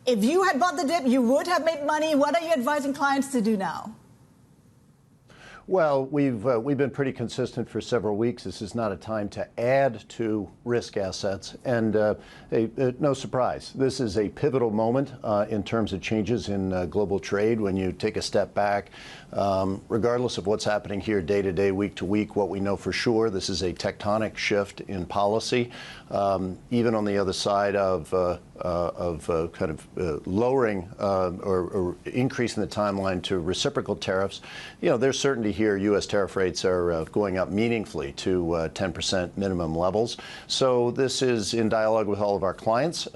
If you had bought the dip, you would have made money. What are you advising clients to do now? Well, we've been pretty consistent for several weeks. This is not a time to add to risk assets, and no surprise. This is a pivotal moment in terms of changes in global trade. When you take a step back, regardless of what's happening here day to day, week to week, what we know for sure, this is a tectonic shift in policy. Even on the other side of lowering or increasing the timeline to reciprocal tariffs, there's certainty here. U.S. tariff rates are going up meaningfully to 10% minimum levels. So this is in dialogue with all of our clients,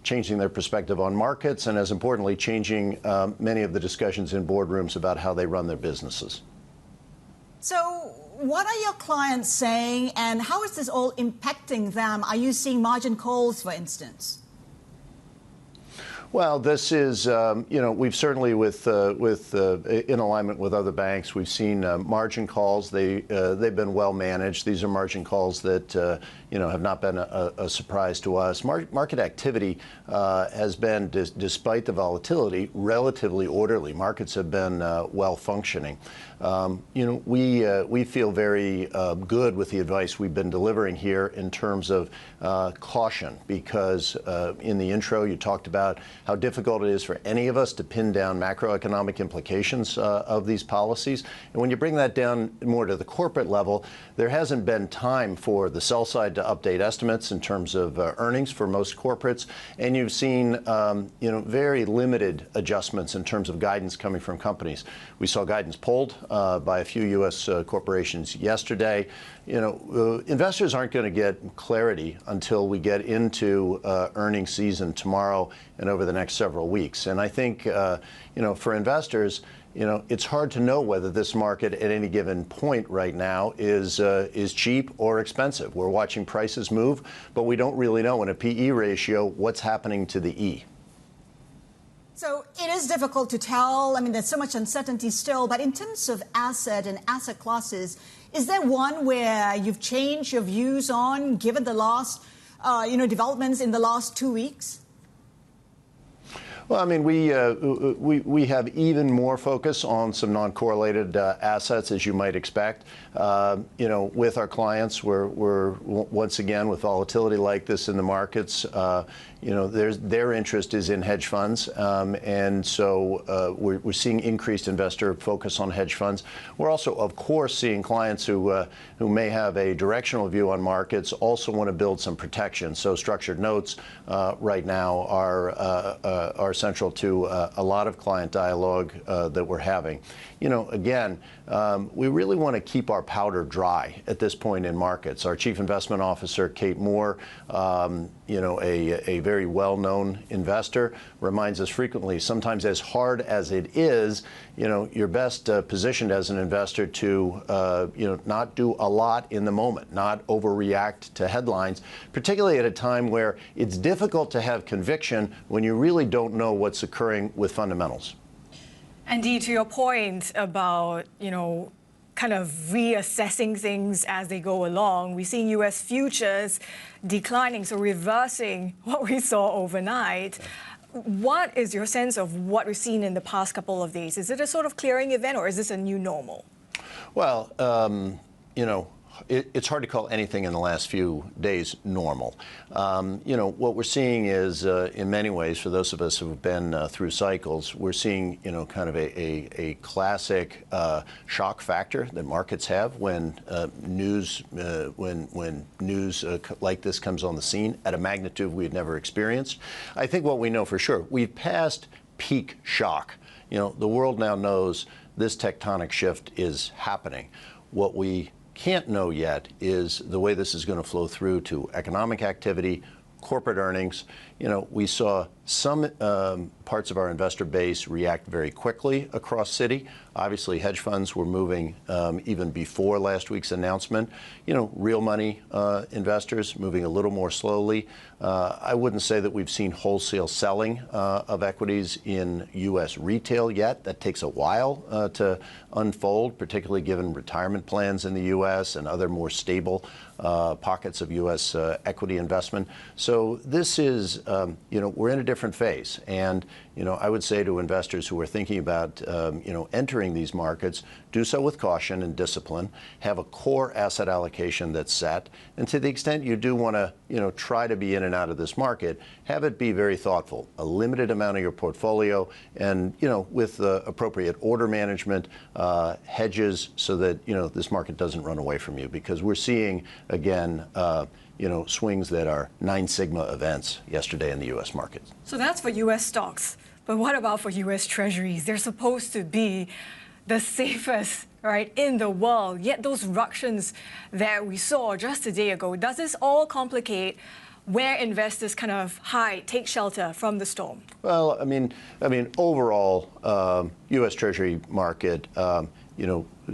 changing their perspective on markets, and as importantly, changing many of the discussions in boardrooms about how they run their businesses. So what are your clients saying, and how is this all impacting them? Are you seeing margin calls, for instance? Well, this is, we've certainly, in alignment with other banks, we've seen margin calls. They've been well managed. These are margin calls that, have not been a surprise to us. Market activity has been, despite the volatility, relatively orderly. Markets have been well functioning. We feel very good with the advice we've been delivering here in terms of caution, because in the intro you talked about how difficult it is for any of us to pin down macroeconomic implications of these policies. And when you bring that down more to the corporate level, there hasn't been time for the sell side to update estimates in terms of earnings for most corporates. And you've seen, very limited adjustments in terms of guidance coming from companies. We saw guidance pulled by a few U.S. corporations yesterday. Investors aren't going to get clarity until we get into earnings season tomorrow and over the next several weeks. And I think, for investors, it's hard to know whether this market at any given point right now is cheap or expensive. We're watching prices move, but we don't really know in a PE ratio what's happening to the E. So it is difficult to tell. I mean, there's so much uncertainty still. But in terms of asset and asset classes, is there one where you've changed your views on, given the last, developments in the last 2 weeks? Well, I mean, we have even more focus on some non-correlated assets, as you might expect. With our clients, we're once again, with volatility like this in the markets, their interest is in hedge funds, and so we're seeing increased investor focus on hedge funds. We're also, of course, seeing clients who may have a directional view on markets also want to build some protection. So structured notes right now are central to a lot of client dialogue that we're having. Again, we really want to keep our powder dry at this point in markets. Our Chief Investment Officer, Kate Moore, a very well-known investor, reminds us frequently, sometimes as hard as it is, you're best positioned as an investor to, not do a lot in the moment, not overreact to headlines, particularly at a time where it's difficult to have conviction when you really don't know what's occurring with fundamentals. Indeed, to your point about, kind of reassessing things as they go along, we're seeing U.S. futures declining, so reversing what we saw overnight. What is your sense of what we've seen in the past couple of days? Is it a sort of clearing event, or is this a new normal? Well, it's hard to call anything in the last few days normal. What we're seeing is, in many ways, for those of us who have been through cycles, we're seeing, kind of a classic shock factor that markets have when news like this comes on the scene at a magnitude we had never experienced. I think what we know for sure, we've passed peak shock. The world now knows this tectonic shift is happening. What we can't know yet is the way this is going to flow through to economic activity, corporate earnings. We saw some parts of our investor base react very quickly across Citi. Obviously, hedge funds were moving even before last week's announcement. Real money investors moving a little more slowly. I wouldn't say that we've seen wholesale selling of equities in U.S. retail yet. That takes a while to unfold, particularly given retirement plans in the U.S. and other more stable pockets of U.S. equity investment. So this is, we're in a different different phase. And, I would say to investors who are thinking about, entering these markets, do so with caution and discipline, have a core asset allocation that's set. And to the extent you do want to, try to be in and out of this market, have it be very thoughtful, a limited amount of your portfolio and, with the appropriate order management, hedges so that, this market doesn't run away from you, because we're seeing, again, swings that are 9 sigma events yesterday in the U.S. markets. So that's for U.S. stocks. But what about for U.S. Treasuries? They're supposed to be the safest, right, in the world. Yet those ructions that we saw just a day ago, does this all complicate where investors kind of hide, take shelter from the storm? Well, I mean, overall, U.S. Treasury market,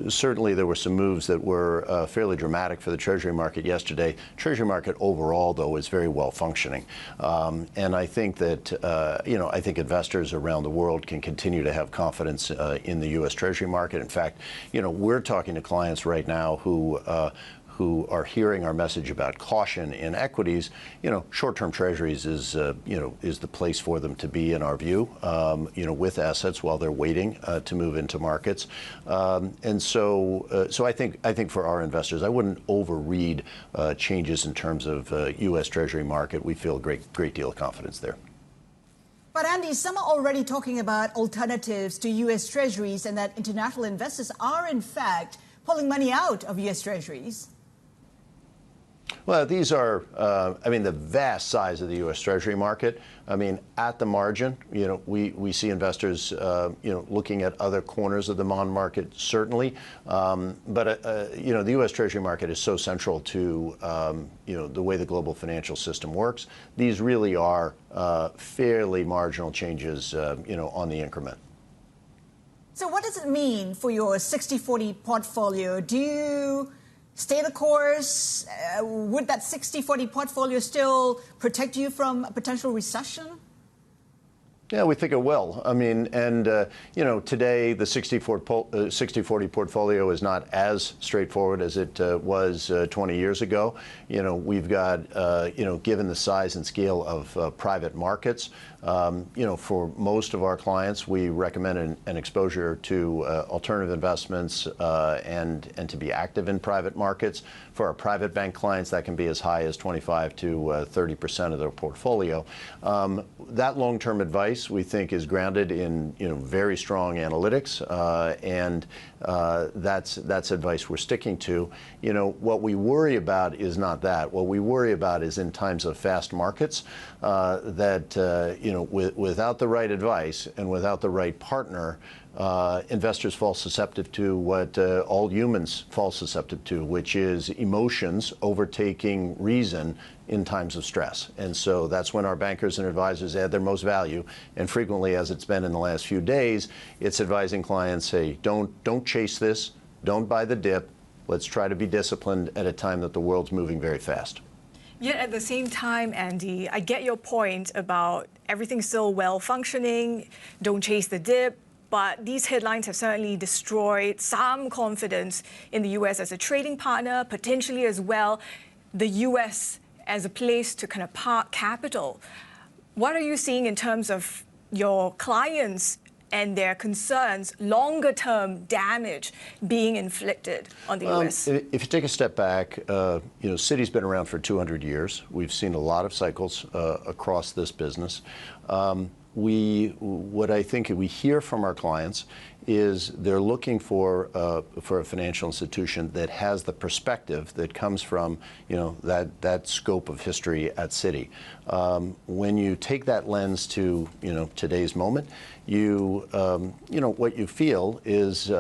certainly there were some moves that were fairly dramatic for the Treasury market yesterday. Treasury market overall, though, is very well functioning. And I think that, I think investors around the world can continue to have confidence in the U.S. Treasury market. In fact, we're talking to clients right now who are hearing our message about caution in equities. Short-term treasuries is the place for them to be, in our view, with assets while they're waiting to move into markets. And so I think for our investors, I wouldn't overread changes in terms of U.S. Treasury market. We feel a great deal of confidence there. But Andy, some are already talking about alternatives to U.S. Treasuries and that international investors are, in fact, pulling money out of U.S. Treasuries. Well, these are, the vast size of the U.S. Treasury market. At the margin, we see investors, looking at other corners of the bond market, certainly. But the U.S. Treasury market is so central to, the way the global financial system works. These really are fairly marginal changes, on the increment. So what does it mean for your 60-40 portfolio? Do you stay the course? Would that 60-40 portfolio still protect you from a potential recession? Yeah, we think it will. Today the 60-40 portfolio is not as straightforward as it was 20 years ago. We've got, given the size and scale of private markets, for most of our clients, we recommend an exposure to alternative investments and to be active in private markets. For our private bank clients, that can be as high as 25 to 30% of their portfolio. That long-term advice, we think, is grounded in very strong analytics, and that's advice we're sticking to. What we worry about is not that. What we worry about is in times of fast markets that without the right advice and without the right partner, investors fall susceptible to what all humans fall susceptible to, which is emotions overtaking reason in times of stress. And so that's when our bankers and advisors add their most value. And frequently, as it's been in the last few days, it's advising clients, hey, don't chase this, don't buy the dip. Let's try to be disciplined at a time that the world's moving very fast. Yet at the same time, Andy, I get your point about everything's still well functioning, don't chase the dip. But these headlines have certainly destroyed some confidence in the U.S. as a trading partner, potentially as well the U.S. as a place to kind of park capital. What are you seeing in terms of your clients and their concerns, longer-term damage being inflicted on the U.S.? If you take a step back, Citi's been around for 200 years. We've seen a lot of cycles across this business. What I think we hear from our clients is they're looking for a financial institution that has the perspective that comes from that scope of history at Citi. When you take that lens to today's moment, what you feel is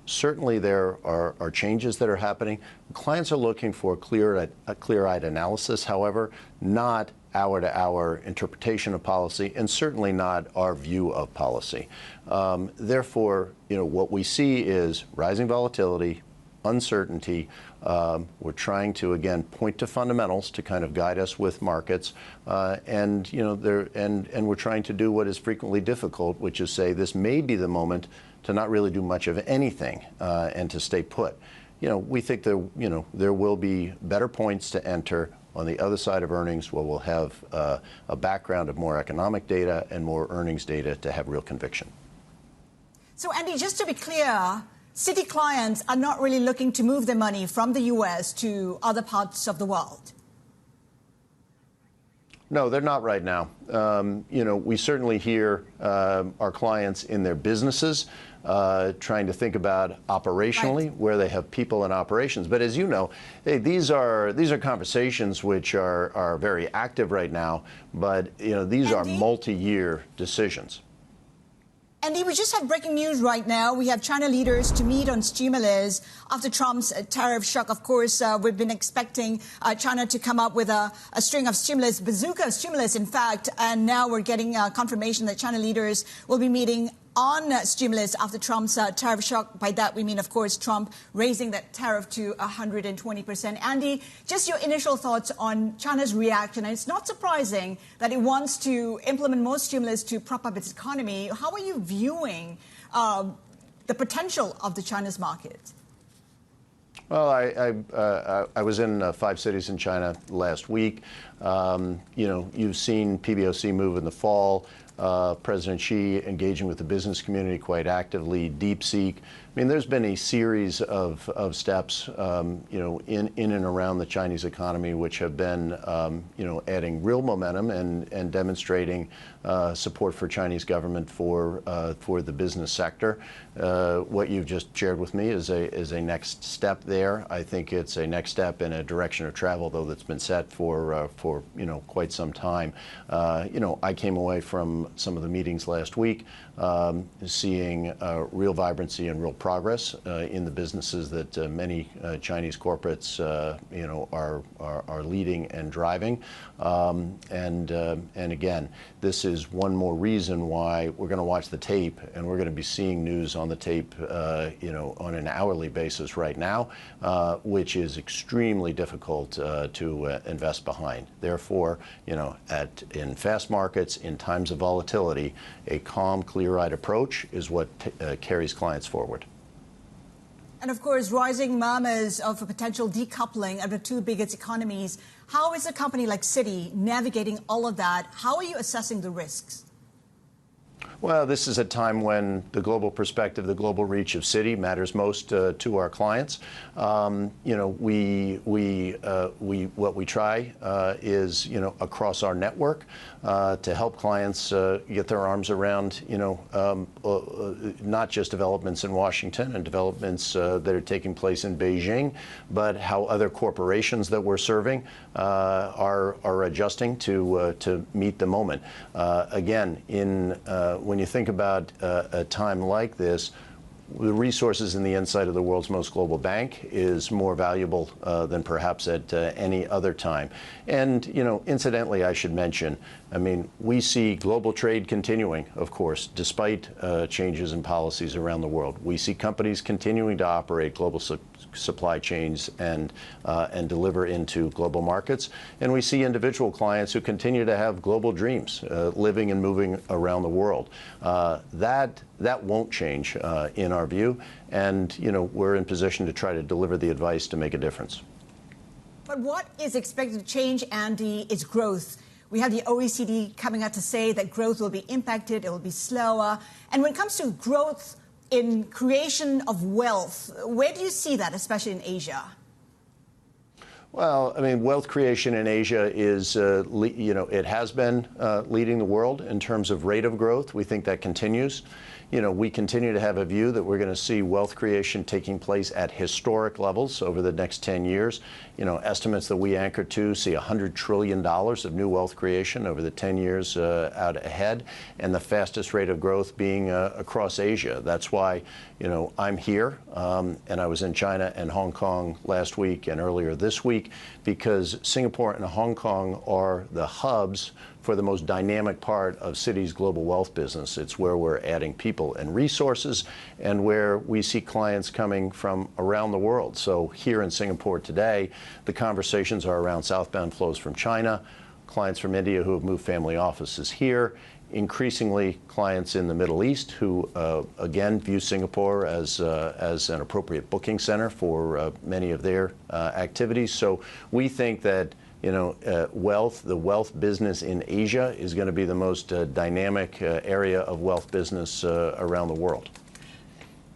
certainly there are changes that are happening. Clients are looking for a clear-eyed analysis, however, not hour-to-hour interpretation of policy, and certainly not our view of policy. Therefore, what we see is rising volatility, uncertainty. We're trying to, again, point to fundamentals to kind of guide us with markets, and we're trying to do what is frequently difficult, which is say this may be the moment to not really do much of anything and to stay put. We think there will be better points to enter on the other side of earnings, where we'll have a background of more economic data and more earnings data to have real conviction. So, Andy, just to be clear, Citi clients are not really looking to move their money from the U.S. to other parts of the world. No, they're not right now. We certainly hear our clients in their businesses trying to think about operationally where they have people in operations. But as you know, hey, these are conversations which are very active right now. But these are multi-year decisions. Andy, we just have breaking news right now. We have China leaders to meet on stimulus after Trump's tariff shock. Of course, we've been expecting China to come up with a string of stimulus, bazooka stimulus, in fact. And now we're getting confirmation that China leaders will be meeting on stimulus after Trump's tariff shock. By that, we mean, of course, Trump raising that tariff to 120%. Andy, just your initial thoughts on China's reaction. And it's not surprising that it wants to implement more stimulus to prop up its economy. How are you viewing the potential of the China's market? Well, I was in 5 cities in China last week. You've seen PBOC move in the fall. President Xi engaging with the business community quite actively, DeepSeek. I mean, there's been a series of steps, in and around the Chinese economy, which have been, adding real momentum and demonstrating support for Chinese government for the business sector. What you've just shared with me is a next step there. I think it's a next step in a direction of travel, though, that's been set for quite some time. I came away from some of the meetings last week seeing real vibrancy and real progress in the businesses that many Chinese corporates are leading and driving. And again, this is one more reason why we're going to watch the tape, and we're going to be seeing news on the tape on an hourly basis right now, which is extremely difficult to invest behind. Therefore, in fast markets, in times of volatility, a calm, clear-eyed approach is what carries clients forward. And of course, rising murmurs of a potential decoupling of the two biggest economies. How is a company like Citi navigating all of that? How are you assessing the risks? Well, this is a time when the global perspective, the global reach of Citi matters most to our clients. What we try is, across our network to help clients get their arms around, not just developments in Washington and developments that are taking place in Beijing, but how other corporations that we're serving are adjusting to meet the moment. Again, when you think about a time like this, the resources and the insight of the world's most global bank is more valuable than perhaps at any other time. And, incidentally, I should mention, we see global trade continuing, of course, despite changes in policies around the world. We see companies continuing to operate global supply chains and deliver into global markets. And we see individual clients who continue to have global dreams, living and moving around the world. That won't change in our view. And, we're in position to try to deliver the advice to make a difference. But what is expected to change, Andy, is growth. We have the OECD coming out to say that growth will be impacted, it will be slower. And when it comes to growth in creation of wealth, where do you see that, especially in Asia? Well, wealth creation in Asia is, it has been leading the world in terms of rate of growth. We think that continues. We continue to have a view that we're going to see wealth creation taking place at historic levels over the next 10 years. Estimates that we anchor to see $100 trillion of new wealth creation over the 10 years out ahead, and the fastest rate of growth being across Asia. That's why, I'm here, and I was in China and Hong Kong last week and earlier this week, because Singapore and Hong Kong are the hubs for the most dynamic part of Citi's global wealth business. It's where we're adding people and resources, and where we see clients coming from around the world. So here in Singapore today, the conversations are around southbound flows from China, clients from India who have moved family offices here, increasingly clients in the Middle East who, again, view Singapore as an appropriate booking center for many of their activities. So we think that the wealth business in Asia is going to be the most dynamic area of wealth business around the world.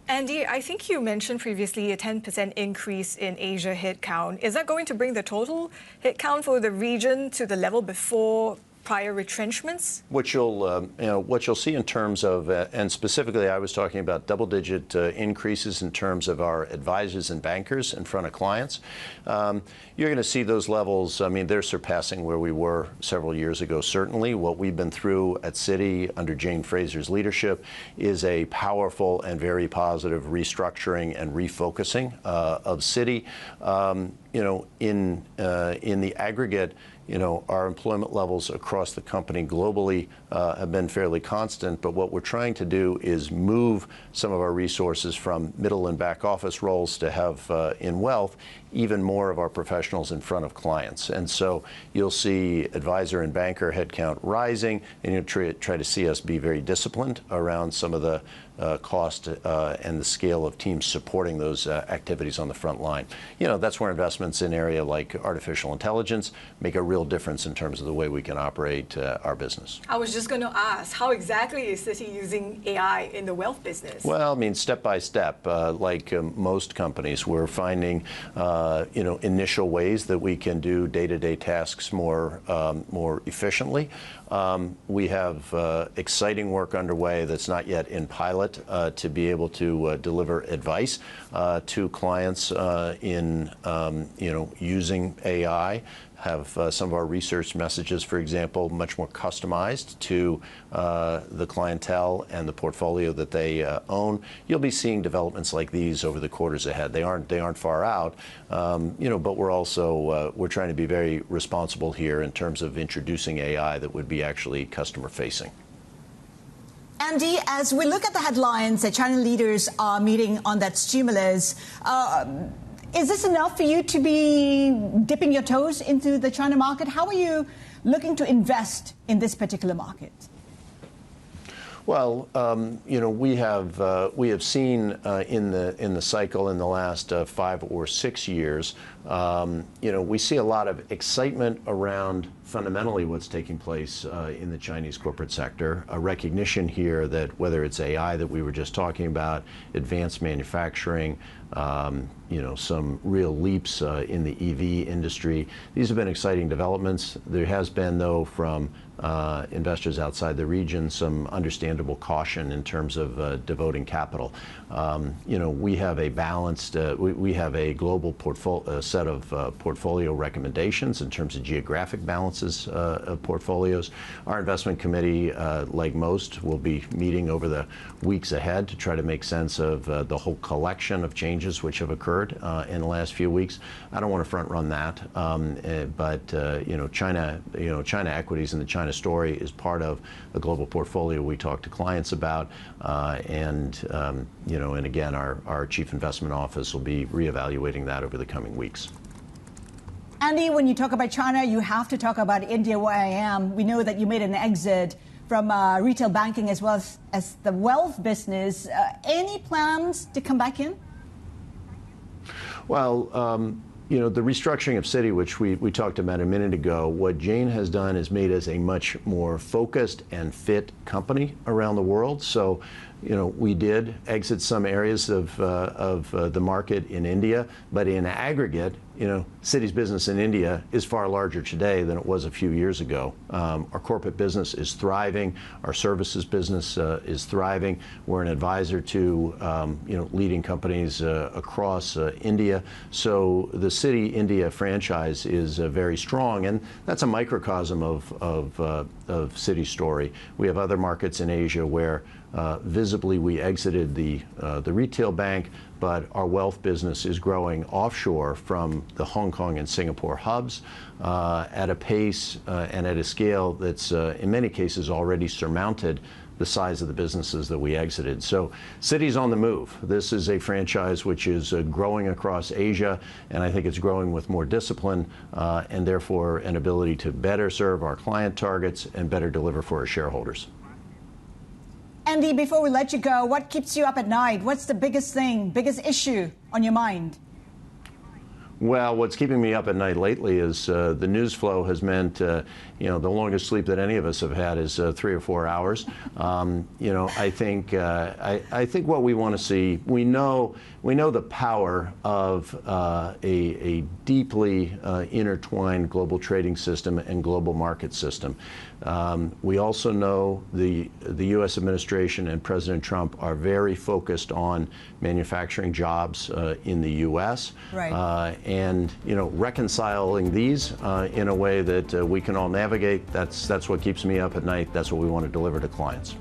Andy, I think you mentioned previously a 10% increase in Asia headcount. Is that going to bring the total headcount for the region to the level before prior retrenchments? What you'll see in terms of, and specifically I was talking about double-digit increases in terms of our advisors and bankers in front of clients. You're going to see those levels. I mean, they're surpassing where we were several years ago. Certainly, what we've been through at Citi under Jane Fraser's leadership is a powerful and very positive restructuring and refocusing of Citi. In the aggregate, our employment levels across the company globally have been fairly constant, but what we're trying to do is move some of our resources from middle and back office roles to have in wealth even more of our professionals in front of clients. And so you'll see advisor and banker headcount rising, and you'll try to see us be very disciplined around some of the cost and the scale of teams supporting those activities on the front line. That's where investments in area like artificial intelligence make a real difference in terms of the way we can operate our business. I was just going to ask, how exactly is Citi using AI in the wealth business? Well, I mean, step by step, like most companies, we're finding initial ways that we can do day-to-day tasks more efficiently. We have exciting work underway that's not yet in pilot to be able to deliver advice to clients in using AI. Have some of our research messages, for example, much more customized to the clientele and the portfolio that they own. You'll be seeing developments like these over the quarters ahead. They aren't far out, but we're trying to be very responsible here in terms of introducing AI that would be actually customer facing. Andy, as we look at the headlines that China leaders are meeting on that stimulus, is this enough for you to be dipping your toes into the China market? How are you looking to invest in this particular market? Well, we have seen in the cycle in the last 5 or 6 years, we see a lot of excitement around fundamentally what's taking place in the Chinese corporate sector. A recognition here that whether it's AI that we were just talking about, advanced manufacturing, some real leaps in the EV industry. These have been exciting developments. There has been, though, from investors outside the region, some understandable caution in terms of devoting capital. We have a balanced, we have a global set of portfolio recommendations in terms of geographic balances of portfolios. Our investment committee, like most, will be meeting over the weeks ahead to try to make sense of the whole collection of changes which have occurred in the last few weeks. I don't want to front run that, but China equities and the China story is part of a global portfolio we talk to clients about, and again, our Chief Investment Office will be reevaluating that over the coming weeks. Andy, when you talk about China, you have to talk about India, where I am. We know that you made an exit from retail banking as well as the wealth business. Any plans to come back in? Well, the restructuring of Citi, which we talked about a minute ago, what Jane has done is made us a much more focused and fit company around the world. So, we did exit some areas of the market in India, but in aggregate, Citi's business in India is far larger today than it was a few years ago. Our corporate business is thriving. Our services business is thriving. We're an advisor to leading companies across India. So the Citi India franchise is very strong, and that's a microcosm of Citi's story. We have other markets in Asia where visibly we exited the retail bank, but our wealth business is growing offshore from the Hong Kong and Singapore hubs at a pace and at a scale that's in many cases already surmounted the size of the businesses that we exited. So Citi's on the move. This is a franchise which is growing across Asia, and I think it's growing with more discipline and therefore an ability to better serve our client targets and better deliver for our shareholders. Andy, before we let you go, what keeps you up at night? What's the biggest thing, biggest issue on your mind? Well, what's keeping me up at night lately is the news flow has meant, the longest sleep that any of us have had is 3 or 4 hours. I think what we want to see, we know the power of a deeply intertwined global trading system and global market system. We also know the U.S. administration and President Trump are very focused on manufacturing jobs in the U.S. Right. And reconciling these in a way that we can all navigate. That's what keeps me up at night. That's what we want to deliver to clients.